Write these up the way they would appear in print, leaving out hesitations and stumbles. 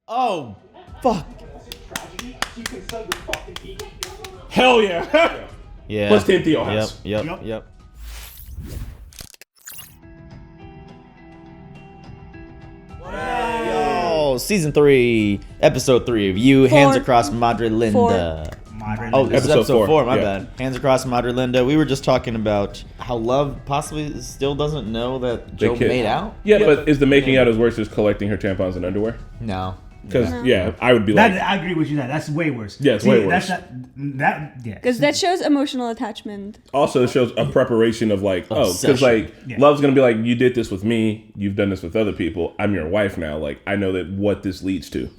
Oh, fuck. Hell yeah. Yeah. Plus 10 Theo house. Yep. Yo, season 3, episode 3 of You, Hands Across Madre Linda. Oh, this is episode 4, my bad. Hands Across Madre Linda. We were just talking about how love possibly still doesn't know that Joe made out. Yeah, but is the making out as worse as collecting her tampons and underwear? No. Because, I would be like... I agree with you that's way worse. Yeah, it's way worse. Because that shows emotional attachment. Also, it shows a preparation of like, because like, love's going to be like, you did this with me, you've done this with other people, I'm your wife now, like, I know that what this leads to.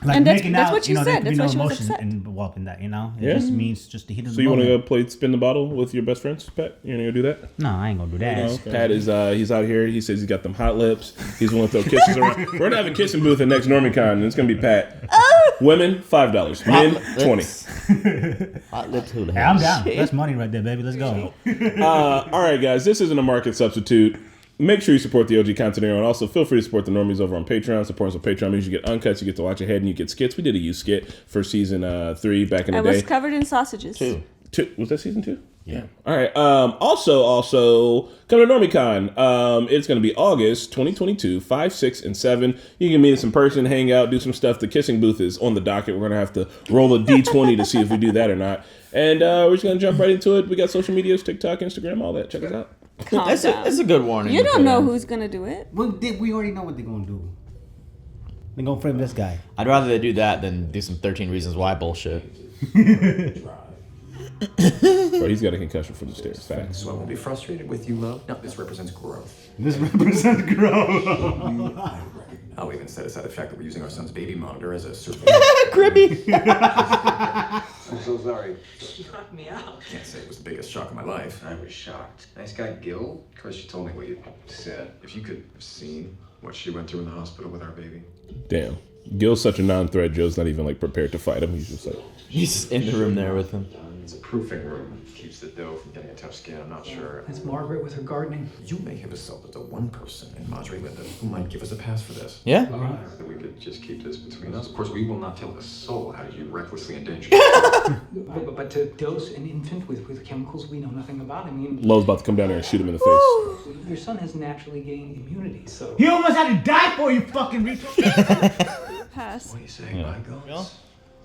Like and that's what she said. That's why she was upset. Involved in that, It just means just the heat of the So you want moment. to go spin the bottle with your best friends, Pat? You gonna go do that? No, I ain't gonna do that. No, Pat is he's out here. He says he's got them hot lips. He's willing to throw kisses around. We're gonna have a kissing booth at next NormieCon, and it's gonna be Pat. Women $5, men 20. Hot lips hula. Hey, I'm down. That's money right there, baby. Let's go. All right, guys. This isn't a market substitute. Make sure you support the OG content here, and also feel free to support the Normies over on Patreon. Support us on Patreon means you get uncuts, you get to watch ahead, and you get skits. We did a U skit for season 3 back in the day. I was covered in sausages. Two. Was that season 2? Yeah. All right. Also, come to NormieCon. It's going to be August 2022, 5, 6, and 7. You can meet us in person, hang out, do some stuff. The kissing booth is on the docket. We're going to have to roll a D20 to see if we do that or not. And we're just going to jump right into it. We got social medias, TikTok, Instagram, all that. Check us out. It's a good warning. You don't know who's gonna do it. Well, we already know what they're gonna do. They're gonna frame this guy. I'd rather they do that than do some 13 Reasons Why bullshit. Bro, he's got a concussion from the stairs. Facts. So I won't be frustrated with you, love. No, this represents growth. This represents growth. I'll even set aside the fact that we're using our son's baby monitor as a survey. Cribby. I'm so sorry. She knocked me out. Can't say it was the biggest shock of my life. I was shocked. Nice guy Gil. Of course, you told me what you said. If you could have seen what she went through in the hospital with our baby. Damn. Gil's such a non-threat. Joe's not even like prepared to fight him. He's just like... He's just in the room there with him. It's a proofing room. Keeps the dough from getting a tough skin. I'm not sure. It's Margaret with her gardening. You may have assaulted the one person in Madre Linda who might give us a pass for this. Yeah? That we could just keep this between us. Of course, we will not tell a soul how you recklessly endanger. But to dose an infant with chemicals we know nothing about, I mean... Love's about to come down there and shoot him in the face. Your son has naturally gained immunity, so... He almost had to die for you, fucking retard. Pass. What are you saying, bygones?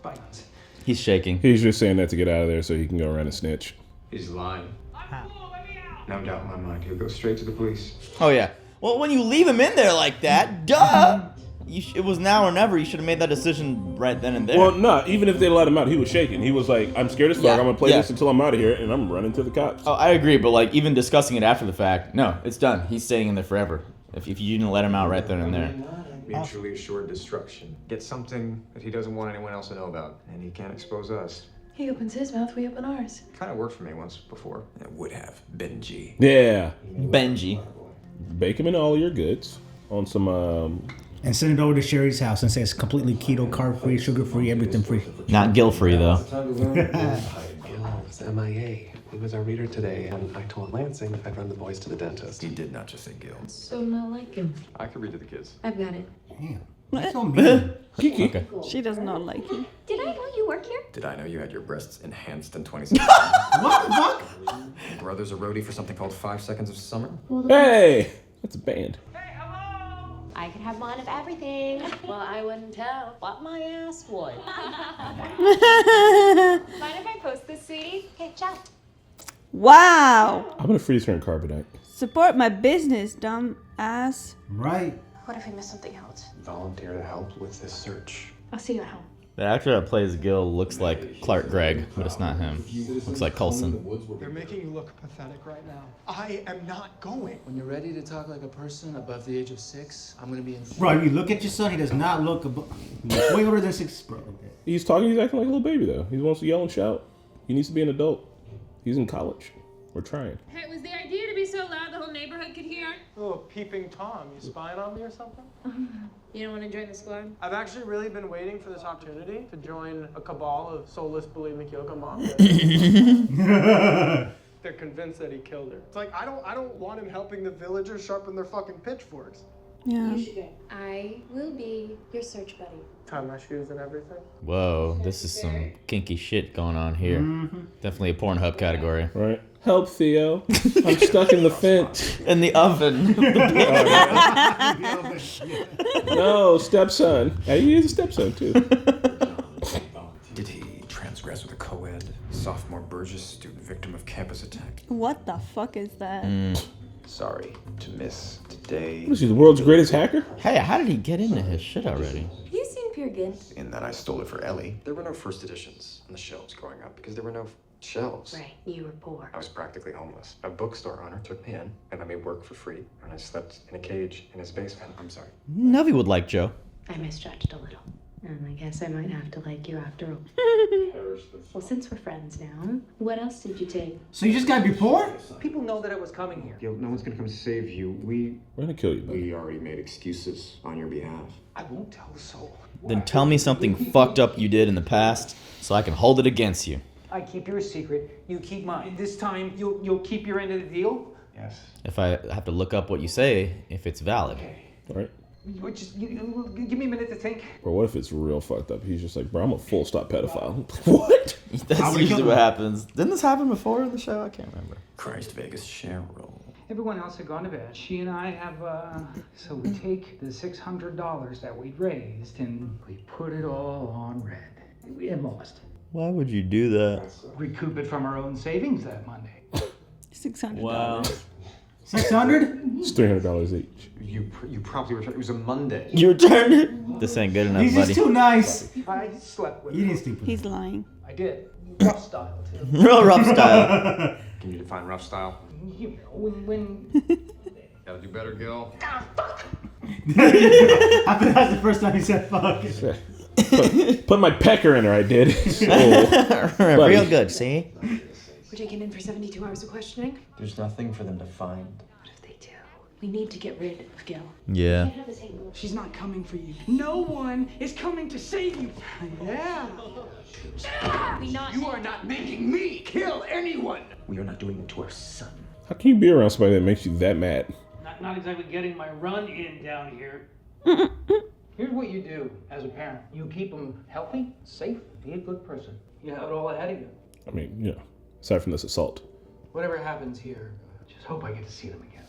Bygones. He's shaking. He's just saying that to get out of there so he can go around and snitch. He's lying. No doubt in my mind. He'll go straight to the police. Oh, yeah. Well, when you leave him in there like that, duh! It was now or never. You should have made that decision right then and there. Well, no, even if they let him out, he was shaking. He was like, I'm scared as fuck. Yeah, I'm going to play yeah. this until I'm out of here, and I'm running to the cops. Oh, I agree, but like even discussing it after the fact, no, it's done. He's staying in there forever. If you didn't let him out right then and there. Mutually assured destruction. Get something that he doesn't want anyone else to know about, and he can't expose us. He opens his mouth, we open ours. Kind of worked for me once before. It would have. Benji. Yeah. Benji. Bake him in all your goods on some... And send it over to Sherry's house and say it's completely keto, carb-free, sugar-free, everything free. Not guilt-free, though. Gil was MIA. He was our reader today, and I told Lansing I'd run the boys to the dentist. He did not just say Gil. So not like him. I could read to the kids. I've got it. Damn. That's so mean. Kiki. Okay. She does not like him. Did I know you work here? Did I know you had your breasts enhanced in 2016? What the fuck? Brother's a roadie for something called 5 Seconds of Summer? Hey! That's a band. I could have one of everything. Well, I wouldn't tell, but my ass would. Mind if I post this, sweetie? Okay, ciao. Wow. I'm going to freeze her in carbonite. Support my business, dumb ass. Right. What if we miss something else? Volunteer to help with this search. I'll see you at home. The actor that plays Gil looks like Clark Gregg, but it's not him. Looks like Coulson. They're making you look pathetic right now. I am not going. When you're ready to talk like a person above the age of 6, I'm gonna be in. Bro, if you look at your son, he does not look he's way older than 6, bro. He's acting like a little baby, though. He wants to yell and shout. He needs to be an adult. He's in college. We're trying. Hey, was the idea to be so loud the whole neighborhood could hear? Oh, peeping Tom, you spying on me or something? You don't want to join the squad? I've actually really been waiting for this opportunity to join a cabal of soulless bulimic yoga moms. They're convinced that he killed her. It's like I don't want him helping the villagers sharpen their fucking pitchforks. Yeah. I will be your search buddy. Tie my shoes and everything. Whoa, this is some kinky shit going on here. Definitely a Pornhub category. Right. Help, Theo. I'm stuck in the vent. In the oven. No, stepson. Hey, he is a stepson, too. Did he transgress with a co-ed? Sophomore Burgess, student victim of campus attack. What the fuck is that? Sorry to miss today. Was he the world's greatest hacker? Hey, how did he get into his shit already? Have you seen Peer Gynt? In that I stole it for Ellie. There were no first editions on the shelves growing up because there were no shelves. Right, you were poor. I was practically homeless. A bookstore owner took me in and let me work for free. And I slept in a cage in his basement. I'm sorry. Novi would like Joe. I misjudged a little. And I guess I might have to like you after all. Well, since we're friends now, what else did you take? So you just gotta be poor? People know that it was coming here. Yo, no one's gonna come save you. We're gonna kill you, buddy. We already made excuses on your behalf. I won't tell a soul. Then tell me something fucked up you did in the past so I can hold it against you. I keep your secret. You keep mine. This time, you'll keep your end of the deal. Yes. If I have to look up what you say, if it's valid. All right. Give me a minute to think. Or what if it's real fucked up? He's just like, bro, I'm a full stop pedophile. What? That's usually what happens. Didn't this happen before in the show? I can't remember. Christ, Vegas, Cheryl. Everyone else had gone to bed. She and I have, so we take the $600 that we'd raised and we put it all on red. We had lost. Why would you do that? Recoup it from our own savings that Monday. $600. Wow. 600? It's $300 each. You probably returned. It was a Monday. You returned it? This ain't good enough, He's buddy. just too nice. I slept with You her. didn't sleep with He's lying. I did. Rough style, too. Real rough style. Can you define rough style? You know, when Gotta do better, Gil. I think that's the first time he said fuck. Put my pecker in her, I did. Oh, Real good, see? We're taken in for 72 hours of questioning. There's nothing for them to find. What if they do? We need to get rid of Gil. Yeah. she's not coming for you. No one is coming to save you. Yeah. You are not making me kill anyone. We are not doing it to our son. How can you be around somebody that makes you that mad? Not exactly getting my run in down here. Here's what you do as a parent. You keep them healthy, safe, be a good person. You have it all ahead of you. I mean, you know, aside from this assault. Whatever happens here, just hope I get to see them again.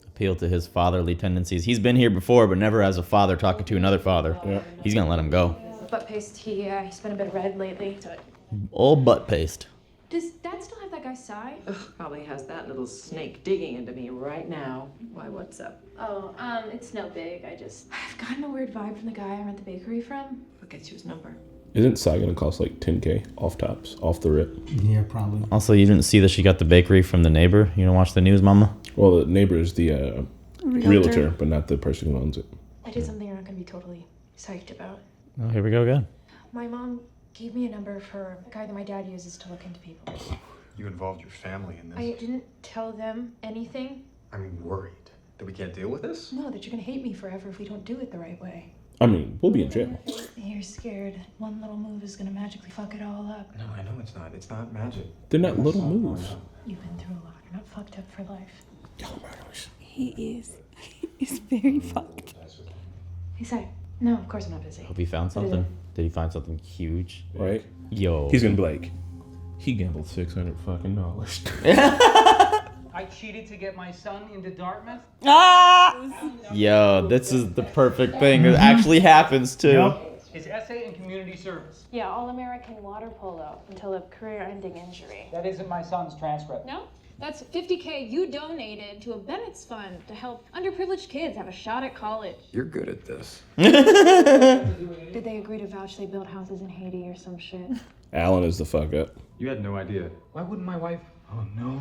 Appeal to his fatherly tendencies. He's been here before, but never as a father talking to another father. Yeah. He's gonna let him go. Butt paste, he's been a bit red lately. Old butt paste. Does Dad still have that guy's side? Probably has that little snake digging into me right now. Why, what's up? Oh, it's no big. I've gotten a weird vibe from the guy I rent the bakery from. What gets you his number? Isn't Sai gonna cost like $10K off tops, off the rip? Yeah, probably. Also, you didn't see that she got the bakery from the neighbor? You don't watch the news, mama? Well, the neighbor is the realtor, but not the person who owns it. I did something you're not going to be totally psyched about. Oh, here we go again. My mom gave me a number for a guy that my dad uses to look into people. You involved your family in this. I didn't tell them anything. I'm worried that we can't deal with this. No, that you're going to hate me forever if we don't do it the right way. I mean, we'll be in jail. You're scared one little move is going to magically fuck it all up. No, I know it's not. It's not magic. They're not little moves. You've been through a lot. You're not fucked up for life. He is. He's very fucked. Hey, sorry. No, of course I'm not busy. Hope he found something. Did he find something huge? Right? Yo. He's gonna be like, he gambled $600 fucking dollars. I cheated to get my son into Dartmouth. Yo, this is the perfect thing. It actually happens too. Yep. His essay in community service. Yeah, All-American water polo until a career-ending injury. That isn't my son's transcript. No? That's $50K you donated to a Bennett's fund to help underprivileged kids have a shot at college. You're good at this. Did they agree to vouch they built houses in Haiti or some shit? Alan is the fuck up. You had no idea. Why wouldn't my wife? Oh no,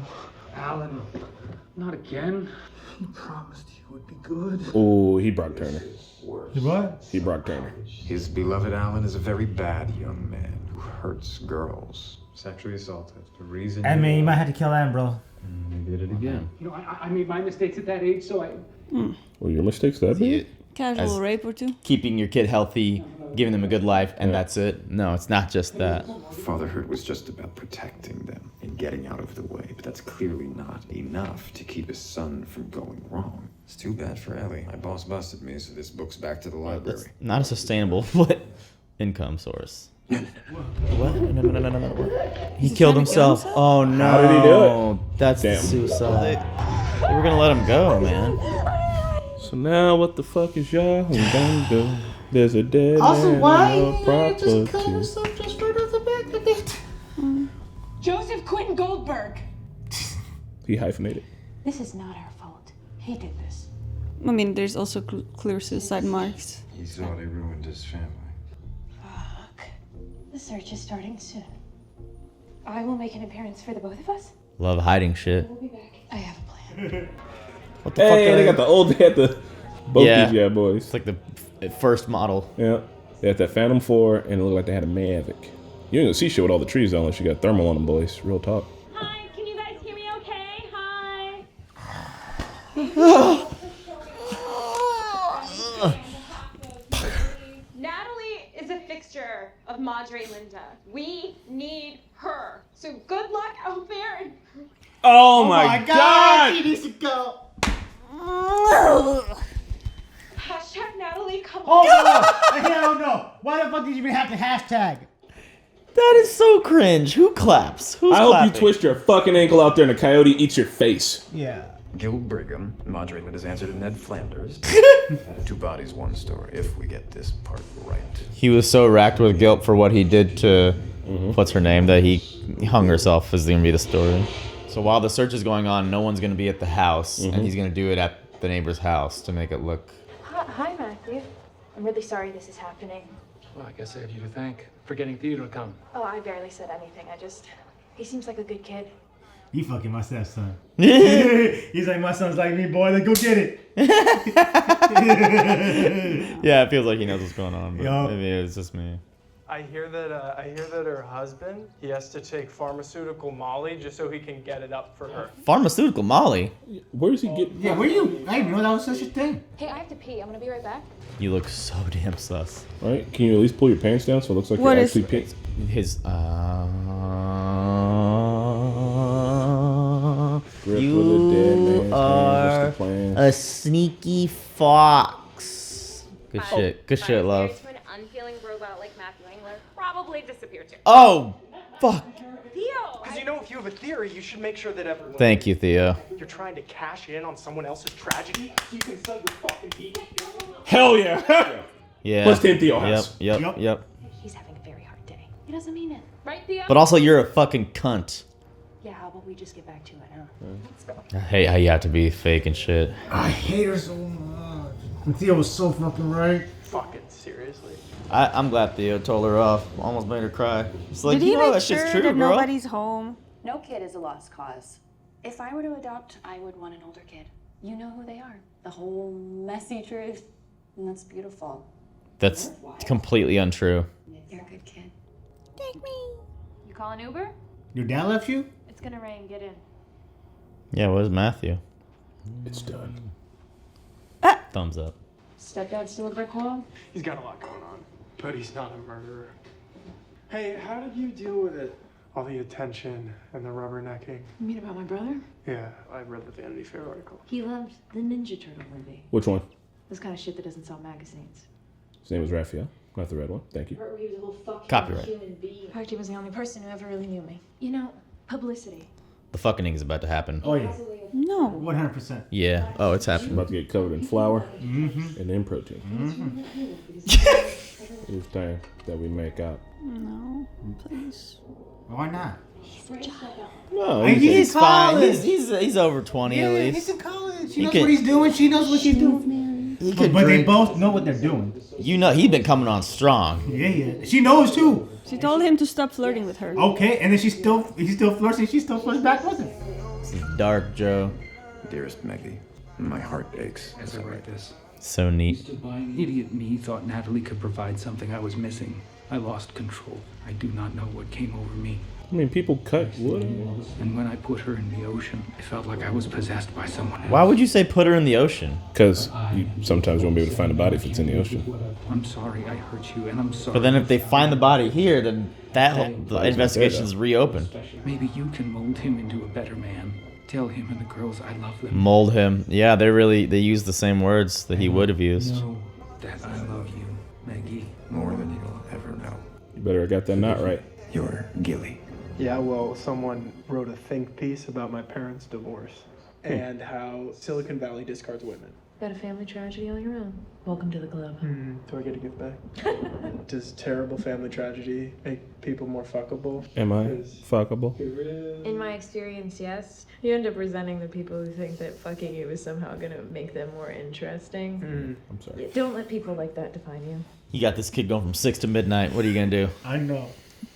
Alan, not again. He promised he would be good. Oh, he Brock Turner. What? He Brock Turner. His beloved Alan is a very bad young man who hurts girls. Sexually assaulted. The reason. I mean, you might have to kill Anne, bro. He did it again. You know, I made my mistakes at that age, so I. Were your mistakes that big? Casual rape or two. Keeping your kid healthy, giving them a good life, and that's it. No, it's not just that. Fatherhood was just about protecting them and getting out of the way, but that's clearly not enough to keep his son from going wrong. It's too bad for Ellie. My boss busted me, so this book's back to the library. That's not a sustainable income source. What? No. He killed himself. Oh no. How did he do it? That's suicide. They were gonna let him go, man. So now what the fuck is y'all gonna do? There's a dead Also, man why in our property. just cut himself just right off the back of it? Joseph Quentin Goldberg. He hyphenated. This is not our fault. He did this. I mean, there's also clear suicide marks. He thought he ruined his family. Fuck. The search is starting soon. I will make an appearance for the both of us. Love hiding shit. We'll be back. I have a plan. What the fuck? They got both these boys. It's like the first model. Yeah. They had that Phantom 4, and it looked like they had a Mavic. You ain't gonna see shit with all the trees though, unless you got thermal on them, boys. Real talk. Hi, can you guys hear me okay? Hi. Natalie is a fixture of Madre Linda. We need her. So good luck out there. And... Oh my god! She needs to go. Hashtag Natalie, come Oh on. no! Hell no! Why the fuck did you even have to hashtag? That is so cringe. Who claps? Who's I hope clapping? you twist your fucking ankle out there and a coyote eats your face. Yeah. Gil Brigham, Madre Linda's answer to Ned Flanders. 2 bodies, 1 story, if we get this part right. He was so racked with guilt for what he did to what's her name that he hung herself is gonna be the story. So while the search is going on, no one's gonna be at the house, and he's gonna do it at the neighbor's house to make it look. Hi, Matthew. I'm really sorry this is happening. Well, I guess I have you to thank for getting Theo to come. Oh, I barely said anything. He seems like a good kid. You fucking my stepson. He's like, my son's like me, boy. Let's go get it. Yeah, it feels like he knows what's going on, but Yup. maybe it's just me. I hear that her husband, he has to take pharmaceutical Molly just so he can get it up for her. Pharmaceutical Molly? Where does he get? Yeah, where you? I didn't know that was such a thing. Hey, I have to pee. I'm gonna be right back. You look so damn sus. All right, can you at least pull your pants down so it looks like What you're is- actually peeing? His Grip you with a dead man's are hand, what's the plan? a sneaky fox. Good shit. Good shit, love. To an unfeeling robot like Matthew Engler, probably disappear too. Oh, fuck. Theo! Because you know, if you have a theory, you should make sure that everyone... Thank you, Theo. You're trying to cash in on someone else's tragedy? You can sell your fucking people. Hell yeah! Yeah. Plus 10 Theo house. Yep. He's having a very hard day. He doesn't mean it. Right, Theo? But also, you're a fucking cunt. Yeah, how about we just get back to it, huh? Let's go. I hate how you have to be fake and shit. I hate her so much. And Theo was so fucking right. Fucking seriously. I'm glad Theo told her off. Almost made her cry. It's like, Did he you know make that shit's sure true, that bro. nobody's home? No kid is a lost cause. If I were to adopt, I would want an older kid. You know who they are. The whole messy truth. And that's beautiful. That's completely untrue. You're a good kid. Take me. You call an Uber? Your dad left you? It's gonna rain. Get in. Yeah, where's Matthew? It's done. Thumbs up. Stepdad still a brick wall? He's got a lot going on, but he's not a murderer. Hey, how did you deal with it? All the attention and the rubbernecking. You mean about my brother? Yeah, I read the Vanity Fair article. He loved the Ninja Turtle movie. Which one? This kind of shit that doesn't sell magazines. His name was Raphael, not the red one. Thank you. Part where he was a whole fucking Copyright. human being. In fact, he was the only person who ever really knew me. You know, publicity. The fucking is about to happen. Oh, yeah. No. 100%. Yeah. Oh, it's I'm happening. about to get covered in flour and then protein. It's time that we make out. No, please. Why not? No, He's in fine. college. He's over 20 at least. He's in college. He He knows could- what he's doing. She knows what she's doing. He But, could but they drink. both know what they're doing. You know, he's been coming on strong. Yeah. She knows too. She told him to stop flirting with her. Okay, and then he's still flirting. She still flirts back with him. This is dark, Joe. Dearest Meggie, my heart aches as I write this. So neat. Idiot me thought Natalie could provide something I was missing. I lost control. I do not know what came over me. I mean, people cut wood. And when I put her in the ocean, I felt like I was possessed by someone else. Why would you say put her in the ocean? Because you sometimes won't be able to find a body if it's in the ocean. I'm sorry I hurt you, and I'm sorry. But then if they find the body here, then that whole the Body's not investigation's reopened. Maybe you can mold him into a better man. Tell him and the girls I love them. Mold him. Yeah, they use the same words that he would have used. Know that I love you, Maggie. More than you'll ever know. You better have got that knot right. You're Gilly. Yeah, well, someone wrote a think piece about my parents' divorce and how Silicon Valley discards women. Got a family tragedy on your own. Welcome to the club. Do I get a gift back? Does terrible family tragedy make people more fuckable? Am I fuckable? In my experience, yes. You end up resenting the people who think that fucking you is somehow gonna make them more interesting. I'm sorry. Don't let people like that define you. You got this kid going from 6 to midnight. What are you gonna do? I know.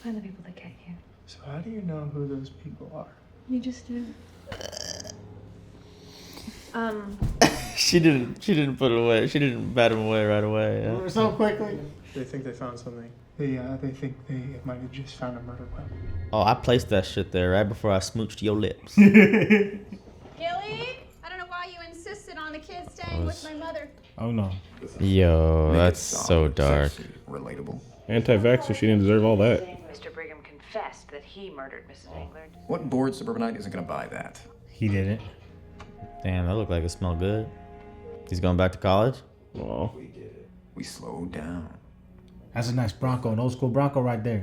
Find the people that get you. So how do you know who those people are? You just do. She didn't put it away. She didn't bat him away right away. Yeah. So quickly. They think they found something. They think they might have just found a murder weapon. Oh, I placed that shit there right before I smooched your lips. Gilly, I don't know why you insisted on the kid staying with my mother. Oh no. Yo, that's so dark. Relatable. Anti-vaxxer, she didn't deserve all that. Mr. Brigham confessed that he murdered Mrs. Englert. What bored suburbanite isn't gonna buy that? He didn't. Damn, that looked like it smelled good. He's going back to college? Oh. We slowed down. That's a nice Bronco, an old school Bronco right there.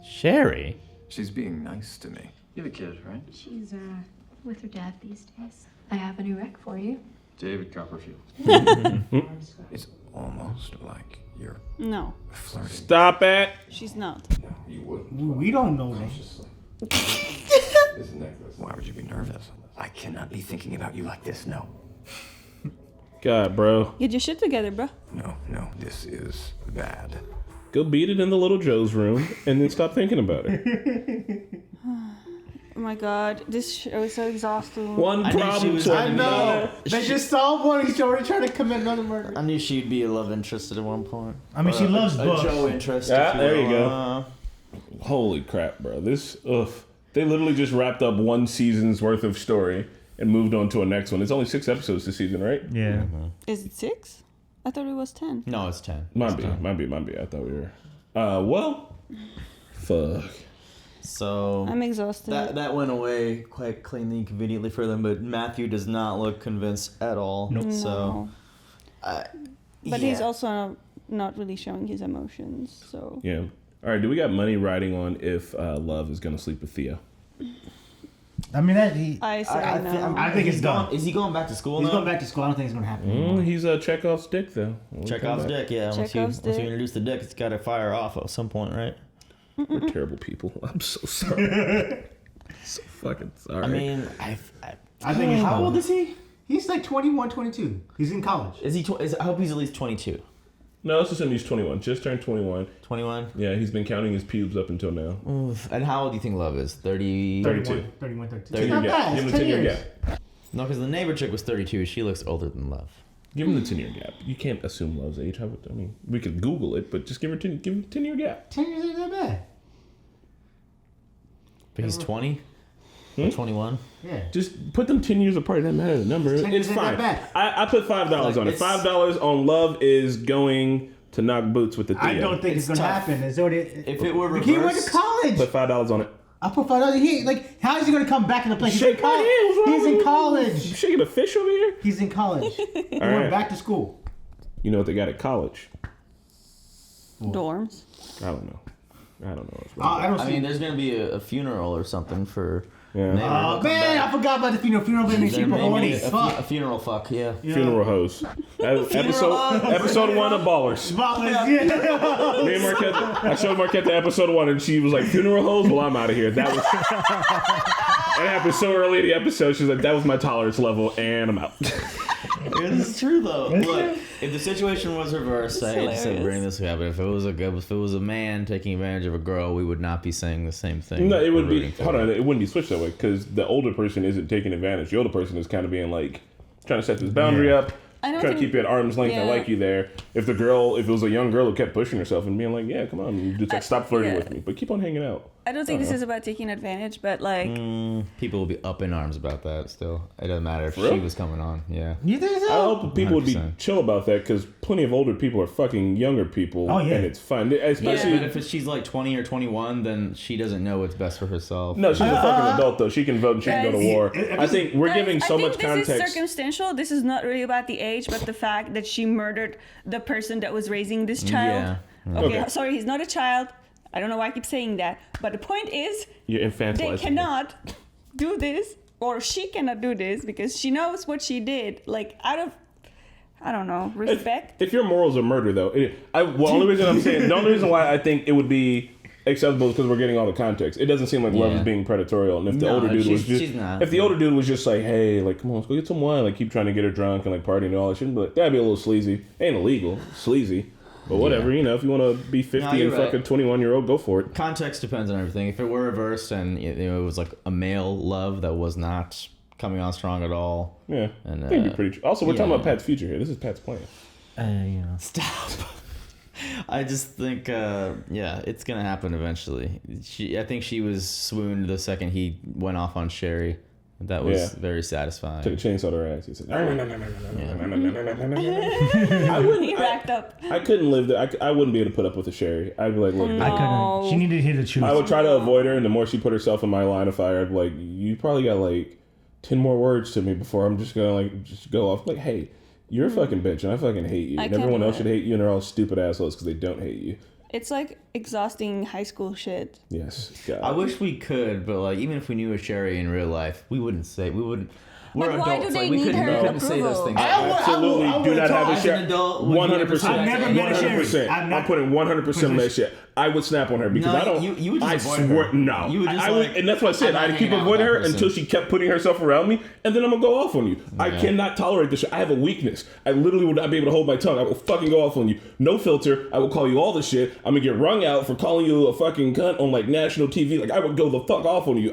Sherry? She's being nice to me. You have a kid, right? She's with her dad these days. I have a new rec for you. David Copperfield. It's almost like you're No. flirting. Stop it! She's not. We don't know that. Why would you be nervous? I cannot be thinking about you like this, no. God, bro. Get your shit together, bro. No, this is bad. Go beat it in the little Joe's room and then stop thinking about it. Oh my god, this show is so exhausting. One problem to I know. They just solved one. He's already trying to commit another murder. I knew she'd be a love interest at one point. I mean, she loves books. A Joe interest. Yeah, there you go. Holy crap, bro. They literally just wrapped up one season's worth of story and moved on to a next one. It's only 6 episodes this season, right? Yeah. Is it 6? I thought it was 10. No, it's 10. Might be. I thought we were. Well, fuck. So I'm exhausted. That went away quite cleanly, conveniently for them, but Matthew does not look convinced at all. Nope. So, but he's also not really showing his emotions. So yeah. All right. Do we got money riding on if Love is gonna sleep with Theo? I mean, I say no. I think it's done. Is he going back to school? He's now? going back to school. I don't think it's gonna happen. Anymore. He's Chekhov's dick, though. Chekhov's dick, yeah. Once you introduce the dick, it's got to fire off at some point, right? We're terrible people. I'm so sorry. So fucking sorry. I mean, I think it's how old is he? He's like 21, 22. He's in college. Is he? I hope he's at least 22. No, let's assume he's 21. Just turned 21. 21? Yeah, he's been counting his pubes up until now. Oof. And how old do you think Love is? 32? 31, 32. 10 year gap. Give him a 10 year gap. No, because the neighbor chick was 32. She looks older than Love. Give him the 10 year gap. You can't assume Love's age. I mean, we could Google it, but just give him a 10 year gap. 10 years ain't that bad. But he's 20? 21? Yeah. Just put them 10 years apart. It doesn't matter the number. It's fine. I put $5 on it. $5 on Love is going to knock boots with the Theo. I don't think it's gonna happen. If it were reversed, he went to college. Put $5 on it. I put $5. How is he gonna come back in the place? Shake my hand. He's in college. You shaking a fish over here? He's in college. He All went right. back to school. You know what they got at college? Dorms. I don't know. I mean, there's gonna be a funeral or something for. Yeah. Oh man, I forgot about the funeral. Funeral made me super horny. A funeral fuck, yeah. Funeral host. Episode 1 of Ballers. Ballers, Me and Marquette, I showed Marquette the episode 1 and she was like, funeral host? Well, I'm out of here. That happened so early in the episode. She's like, that was my tolerance level and I'm out. It's true though. Look, if the situation was reversed, I hate to say bring this up, but if it was a man taking advantage of a girl, we would not be saying the same thing. No, it would be. Hold on, it wouldn't be switched that way because the older person isn't taking advantage. The older person is kind of being like trying to set this boundary up, trying to keep you at arm's length. I like you there. If it was a young girl who kept pushing herself and being like, "Yeah, come on," just like stop flirting with me, but keep on hanging out. I don't think this is about taking advantage, but like people will be up in arms about that. Still, it doesn't matter if For real? she was coming on. Yeah, You think so? I hope people would be 100%. chill about that because plenty of older people are fucking younger people. Oh, yeah. And it's fun. Especially. yeah, but if she's like 20 or 21, then she doesn't know what's best for herself. No, she's a fucking adult though. She can vote and she can go to war. I think we're giving so much This context. is circumstantial. This is not really about the age, but the fact that she murdered the person that was raising this child. Yeah. Okay, sorry, he's not a child. I don't know why I keep saying that. But the point is, You're infantilizing. they cannot do this, or she cannot do this because she knows what she did. Like, out of, I don't know, respect. If your morals are murder, though, the only reason why I think it would be acceptable is because we're getting all the context. It doesn't seem like love is being predatory. And if the older dude was just, if the older dude was just like, hey, like, come on, let's go get some wine, like, keep trying to get her drunk and like partying and all that shit, but that'd be a little sleazy. Ain't illegal, sleazy. But whatever, you know, if you want to be 50 and fucking 21-year-old, go for it. Context depends on everything. If it were reversed and it was like a male love that was not coming on strong at all. Yeah. And, I think it'd be pretty. Also, we're talking about Pat's future here. This is Pat's plan. Stop. I just think, it's gonna happen eventually. I think she was swooned the second he went off on Sherry. That was very satisfying. Took a chainsaw to her ass. He said, I He racked up. I couldn't live there. I wouldn't be able to put up with a Sherry. I'd be like, look, I couldn't. She needed to hear the truth. I would try to avoid her, and the more she put herself in my line of fire, I'd be like, you probably got like 10 more words to me before I'm just gonna like just go off. Like, hey, you're a fucking bitch, and I fucking hate you. And everyone else should hate you, and they're all stupid assholes because they don't hate you. It's like exhausting high school shit. Yes. God. I wish we could, but like even if we knew a Sherry in real life, we wouldn't. We're But why adults. do they Like, we need couldn't, her we couldn't say those approval? things. I absolutely do not have a As Sherry. an adult, 100%. I've never met a Sherry. 100%. I'm putting 100% on that shit. I would snap on her because No, I don't. you would just I avoid swear, her. no. You would just I would, like, and that's what I said. I'm not I'd keep hanging out avoiding with her that until person. she kept putting herself around me, and then I'm gonna go off on you. I cannot tolerate this shit. I have a weakness. I literally would not be able to hold my tongue. I will fucking go off on you. No filter. I will call you all the shit. I'm gonna get wrung out for calling you a fucking cunt on like national TV. Like I would go the fuck off on you.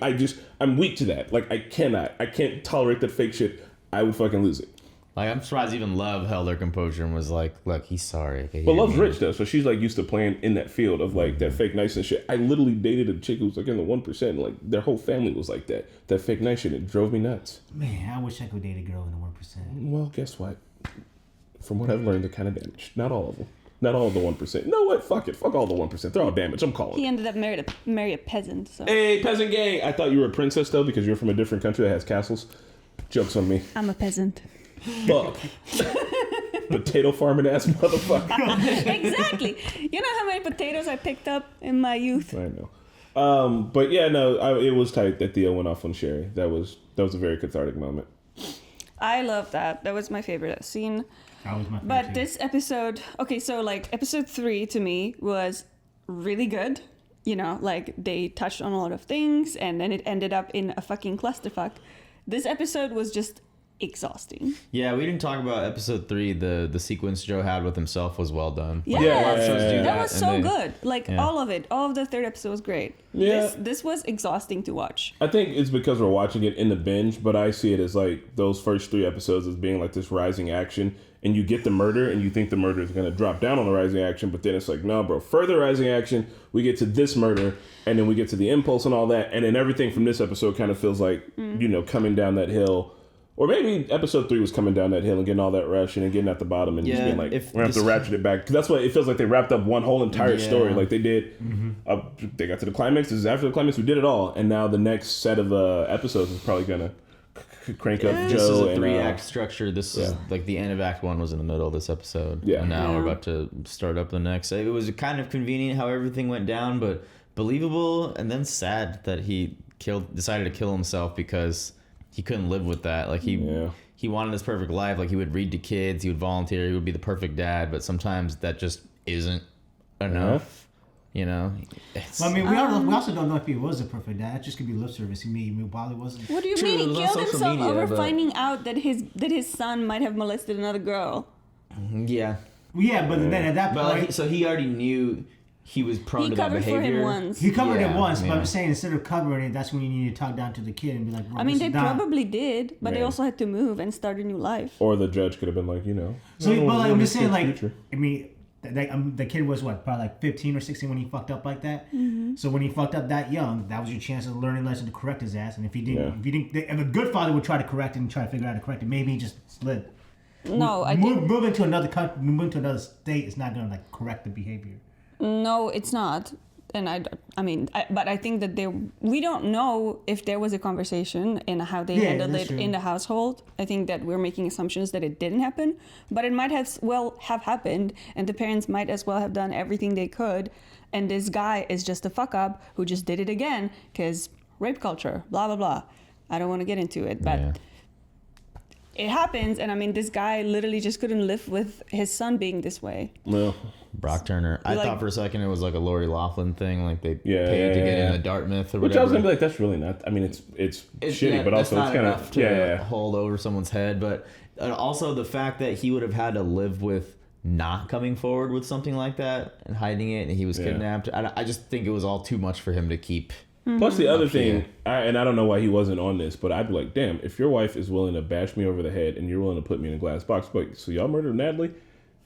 I'm weak to that. Like I can't tolerate that fake shit. I would fucking lose it. Like I'm surprised even Love held her composure and was like, "Look, he's sorry." Okay, But Love's rich though, so she's like used to playing in that field of like that fake nice and shit. I literally dated a chick who was like in the 1%. Like their whole family was like that. That fake nice shit. It drove me nuts. Man, I wish I could date a girl in the 1%. Well, guess what? From what I've learned, they're kind of damaged. Not all of them. Not all of the 1%. You know what? Fuck it. Fuck all the 1%. They're all damaged. I'm calling. He ended up marry a peasant. So. Hey, peasant gang! I thought you were a princess though because you're from a different country that has castles. Jokes on me. I'm a peasant. Fuck. Potato farming ass motherfucker. Exactly. You know how many potatoes I picked up in my youth? I know. But yeah, no, it was tight that Theo went off on Sherry. That was a very cathartic moment. I love that. That was my favorite scene. That was my favorite. But this episode, okay, so like episode 3 to me was really good. You know, like they touched on a lot of things and then it ended up in a fucking clusterfuck. This episode was just exhausting. Yeah, we didn't talk about episode 3. The sequence Joe had with himself was well done. Yeah, that was so good. Like all of it. All of the third episode was great. Yeah. This was exhausting to watch. I think it's because we're watching it in the binge, but I see it as like those first 3 episodes as being like this rising action, and you get the murder and you think the murder is going to drop down on the rising action, but then it's like, no, bro, further rising action, we get to this murder, and then we get to the impulse and all that, and then everything from this episode kind of feels like, you know, coming down that hill. Or maybe episode 3 was coming down that hill and getting all that rush and then getting at the bottom and just being like, we're going to have to ratchet it back. Because that's what it feels like. They wrapped up one whole entire story. Like they did. They got to the climax. This is after the climax. We did it all. And now the next set of episodes is probably going to crank up Joe. This is a and 3-act structure. This is like the end of Act 1 was in the middle of this episode. Yeah. And now we're about to start up the next. It was kind of convenient how everything went down, but believable and then sad that he decided to kill himself because he couldn't live with that. Like he wanted this perfect life. Like he would read to kids, he would volunteer, he would be the perfect dad, but sometimes that just isn't enough. You know? Well, I mean, we also don't know if he was a perfect dad. That just could be lip service. He mean, while he wasn't. What do you mean? He killed himself over finding out that his son might have molested another girl. Yeah. Yeah, but then at that point, so he already knew he was prone to that behavior. He covered for him once. He covered it once, but I'm saying instead of covering it, that's when you need to talk down to the kid and be like, I mean, they probably did, but they also had to move and start a new life. Or the judge could have been like, you know. So, but like, I'm just saying, like, I mean, the kid was what, probably like 15 or 16 when he fucked up like that. Mm-hmm. So when he fucked up that young, that was your chance of learning a lesson to correct his ass. And if a good father would try to correct it and try to figure out how to correct it, maybe he just slid. No, moving to another country, moving to another state is not going to like correct the behavior. No, it's not. And but I think that we don't know if there was a conversation and how they handled it in the household. I think that we're making assumptions that it didn't happen, but it might have happened, and the parents might as well have done everything they could. And this guy is just a fuck up who just did it again because rape culture, blah blah blah. I don't want to get into it, but it happens. And this guy literally just couldn't live with his son being this way. Well. Brock Turner. I thought for a second it was like a Lori Loughlin thing, like they paid to get into Dartmouth or whatever. Which I was gonna be like, that's really not. I mean, it's shitty, but also it's kind of hold over someone's head. But also the fact that he would have had to live with not coming forward with something like that and hiding it, and he was kidnapped. I just think it was all too much for him to keep. Mm-hmm. Plus the other thing, and I don't know why he wasn't on this, but I'd be like, damn, if your wife is willing to bash me over the head and you're willing to put me in a glass box, but so y'all murdered Natalie.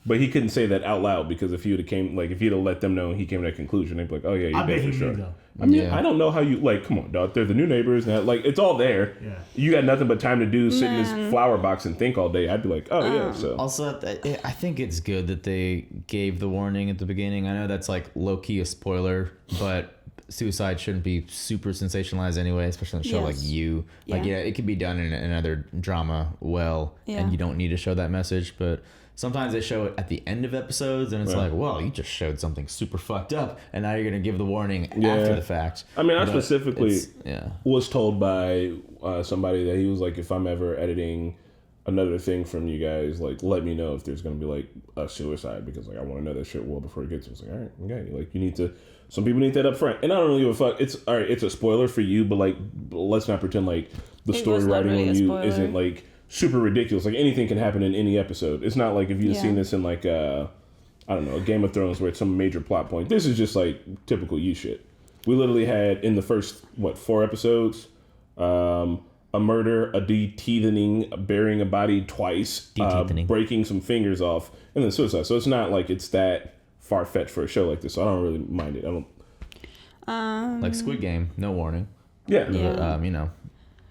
But he couldn't say that out loud because if he would have if he'd have let them know he came to that conclusion, they'd be like, "Oh yeah, you did for sure." I mean, I don't know how you come on, dog. They're the new neighbors, and it's all there. Yeah. You got nothing but time to do sit in this flower box and think all day. I'd be like, "Oh yeah." So also, I think it's good that they gave the warning at the beginning. I know that's like low key a spoiler, but suicide shouldn't be super sensationalized anyway, especially on a show like You. Like, it could be done in another drama and you don't need to show that message, but. Sometimes they show it at the end of episodes, and it's like, well, you just showed something super fucked up, and now you're going to give the warning after the fact. I mean, I specifically was told by somebody that he was like, if I'm ever editing another thing from you guys, like, let me know if there's going to be, like, a suicide, because, like, I want to know that shit well before it gets to. I was like, all right, okay. Like, you need to... Some people need that up front. And I don't really give a fuck. It's, all right, it's a spoiler for you, but, like, let's not pretend like the story writing on you isn't, like... super ridiculous. Like anything can happen in any episode. It's not like if you've seen this in like I don't know, a Game of Thrones where it's some major plot point. This is just like typical you shit. We literally had in the first 4 episodes, a murder, a de-teething, burying a body twice, breaking some fingers off, and then suicide. So it's not like it's that far fetched for a show like this. So I don't really mind it. I don't like Squid Game, no warning. Yeah.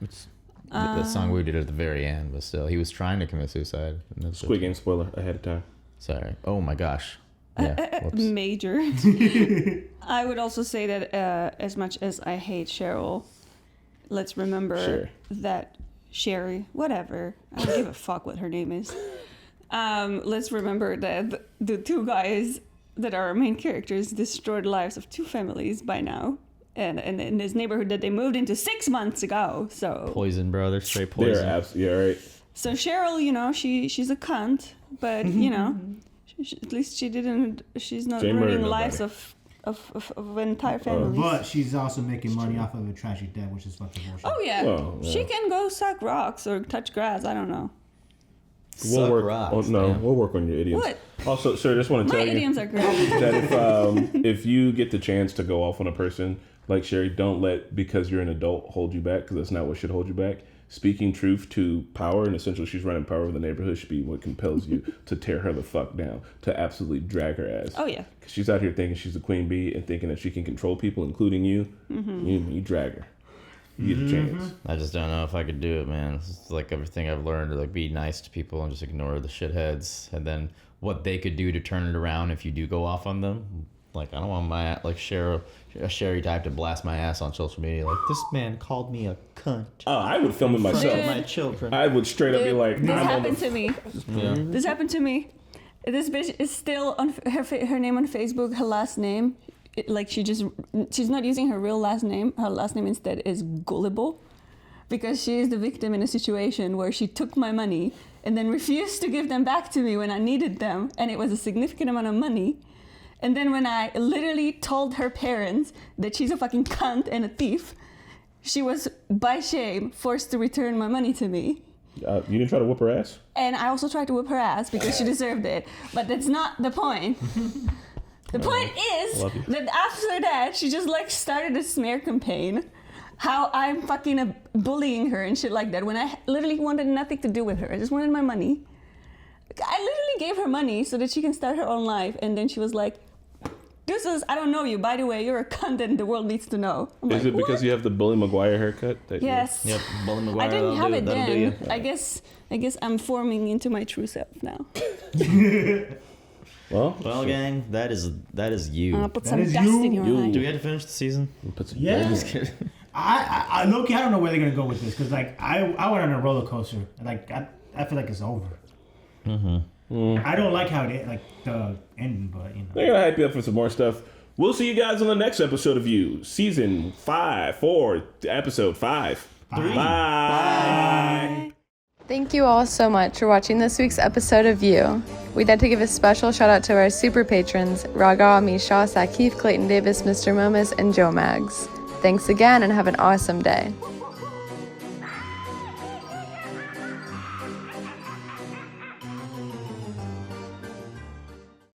It's. The song we did at the very end, but still, he was trying to commit suicide. Squid Game spoiler ahead of time. Sorry. Oh my gosh. Yeah. Major. I would also say that as much as I hate Cheryl, let's remember that Sherry, whatever, I don't give a fuck what her name is. Let's remember that the 2 guys that are our main characters destroyed the lives of 2 families by now. And in this neighborhood that they moved into 6 months ago, so poison, bro. They're straight poison. They're absolutely right. So Cheryl, she's a cunt, but at least she's not ruining the lives of entire families. But she's also making money off of a tragic death, which is fucking bullshit. Oh yeah, she can go suck rocks or touch grass. I don't know. We'll work on your idioms. What? Also, sir, just want to tell you idioms are great. That if you get the chance to go off on a person like Sherry, don't let because you're an adult hold you back, because that's not what should hold you back. Speaking truth to power, and essentially she's running power over the neighborhood, should be what compels you to tear her the fuck down, to absolutely drag her ass. Oh yeah. Because she's out here thinking she's a queen bee and thinking that she can control people, including you. Mm-hmm. You drag her. You get a chance. I just don't know if I could do it, man. It's like everything I've learned to like be nice to people and just ignore the shitheads, and then what they could do to turn it around if you do go off on them. Like, I don't want Sherry type to blast my ass on social media. Like, this man called me a cunt. Oh, I would film it myself. My children. I would straight up be like, this happened to me. This happened to me. This bitch is still on her name on Facebook. Her last name, she's not using her real last name. Her last name instead is Gullible, because she is the victim in a situation where she took my money and then refused to give them back to me when I needed them, and it was a significant amount of money. And then when I literally told her parents that she's a fucking cunt and a thief, she was, by shame, forced to return my money to me. You didn't try to whip her ass? And I also tried to whip her ass because she deserved it. But that's not the point. The point is that after that, she just started a smear campaign. How I'm fucking bullying her and shit like that when I literally wanted nothing to do with her. I just wanted my money. I literally gave her money so that she can start her own life, and then she was like, "Deuces, I don't know you. By the way, you're a cunt, and the world needs to know." Is it because you have the Bully Maguire haircut? Yes. Yep, Bully Maguire. I didn't have it then. Yeah. I guess I'm forming into my true self now. Well, gang, that is you. I'll put some dust in your eye. Do we have to finish the season? Yeah. I low-key, I don't know where they're gonna go with this because like I went on a roller coaster. Like I feel like it's over. I don't like how it like the ending, but you know they're gonna hype you up for some more stuff. We'll see you guys on the next episode of You, season 4, episode 5. Bye. Thank you all so much for watching this week's episode of You. We'd like to give a special shout out to our super patrons, Raga, Misha, Sakif, Clayton Davis, Mr. Momus, and Joe Mags. Thanks again and have an awesome day.